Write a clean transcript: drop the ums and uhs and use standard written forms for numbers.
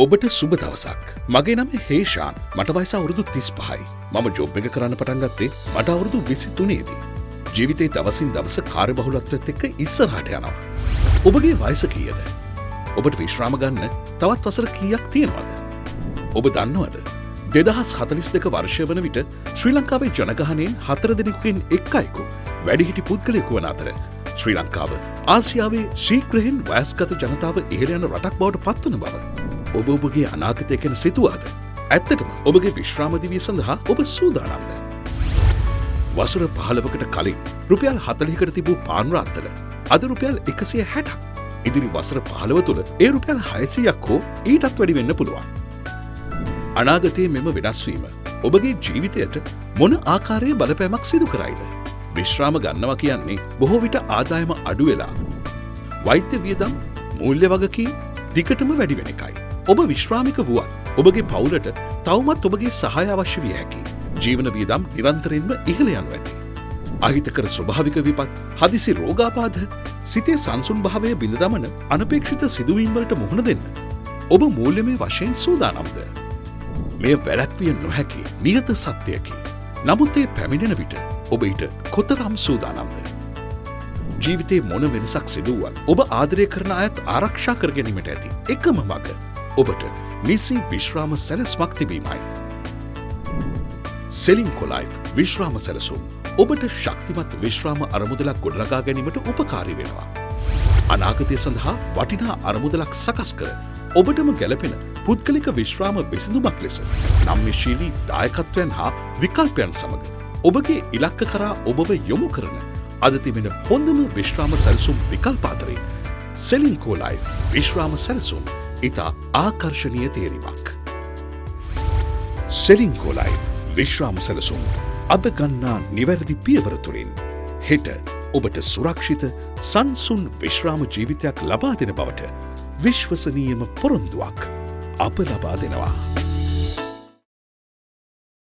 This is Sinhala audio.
ඔබට සුබ දවසක්. මගේ නම හේෂාන්. මට වයස අවුරුදු 35යි. මම ජොබ් එක කරන්න පටන් ගත්තේ මට අවුරුදු 23 දී. ජීවිතේ දවසින් දවස කාර්යබහුලත්වයත් එක්ක ඉස්සරහට යනවා. ඔබගේ වයස කීයද? ඔබට විශ්‍රාම ගන්න තවත් වසර කීයක් තියෙනවද? ඔබ දන්නවද? 2042 වර්ෂය වන විට ශ්‍රී ලංකාවේ ජනගහනයෙන් 4 දෙනෙකුගෙන් 1 වැඩිහිටි පුද්ගලයෙකු වන අතර ශ්‍රී ලංකාව ආසියාවේ ශීඝ්‍රයෙන් වයස්ගත ජනතාව ඉහළ යන රටක් බවට පත්වන බව ඔබ ඔබගේ අනාගතය ගැන සිතුවාද? ඇත්තටම ඔබගේ විශ්‍රාම දිවිය සඳහා ඔබ සූදානම්ද? වසර 15කට කලින් රුපියල් 40කට තිබූ පාන් රාත්තල අද රුපියල් 160ක්. ඉදිරි වසර 15 තුළ ඒ රුපියල් 600ක් හෝ ඊටත් වැඩි වෙන්න පුළුවන්. අනාගතයේ මෙම වෙනස් වීම ඔබගේ ජීවිතයට මොන ආකාරයේ බලපෑමක් සිදු කරයිද? විශ්‍රාම ගන්නවා කියන්නේ බොහෝ විට ආදායම අඩු වෙලා වෛද්‍ය වියදම් මූල්‍ය වගකීම් දිගටම වැඩි වෙන එකයි. ඔබ විශ්‍රාමික වුවත් ඔබගේ පවුලට තවමත් ඔබගේ සහාය අවශ්‍ය විය හැකියි. ජීවන වියදම් නිරන්තරයෙන්ම ඉහළ යනු ඇති. අහිතකර ස්වභාවික විපත්, හදිසි රෝගාබාධ, සිතේ සංසුන් භාවය බිඳ දමන අනපේක්ෂිත සිදුවීම් වලට මුහුණ දෙන්න ඔබ මූල්‍යමය වශයෙන් සූදානම්ද? මෙය වැළැක්විය නොහැකි නියත සත්‍යයකි. නමුත් ඒ පැමිණෙන විට ඔබ ඊට කොතරම් සූදානම්ද? ජීවිතේ මොන වෙනසක් සිදුවත් ඔබ ආදරය කරන අයත් ආරක්ෂා කර ගැනීමට ඇති එකම මඟ ඔබට නිසි විශ්‍රාම සැලැස්මක් තිබීමයි. සෙලින්කෝ ලයිෆ් විශ්‍රාම සැලසුම් ඔබට ශක්තිමත් විශ්‍රාම අරමුදලක් ගොඩනගා ගැනීමට උපකාරී වෙනවා. අනාගතය සඳහා වටිනා අරමුදලක් සකස් කර ඔබටම ගැලපෙන පුද්ගලික විශ්‍රාම විසඳුමක් ලෙස නම්‍යශීලී දායකත්වයන් හා විකල්පයන් සමඟ ඔබගේ ඉලක්ක කරා ඔබව යොමු කරන අද තිබෙන හොඳම විශ්‍රාම සැලසුම් විකල්ප අතරේ සෙලින්කෝ ලයිෆ් විශ්‍රාම සැලසුම් ඉතා ආකර්ශනීය තේරීමක්. සෙලින්කෝ ලයිෆ් විශ්‍රාම සැලසුම් අද ගන්නා නිවැරදි පියවර තුළින් හෙට ඔබට සුරක්ෂිත සංසුන් විශ්‍රාම ජීවිතයක් ලබා දෙන බවට විශ්වසනීයම පොරොන්දුවක් අප ලබා දෙනවා.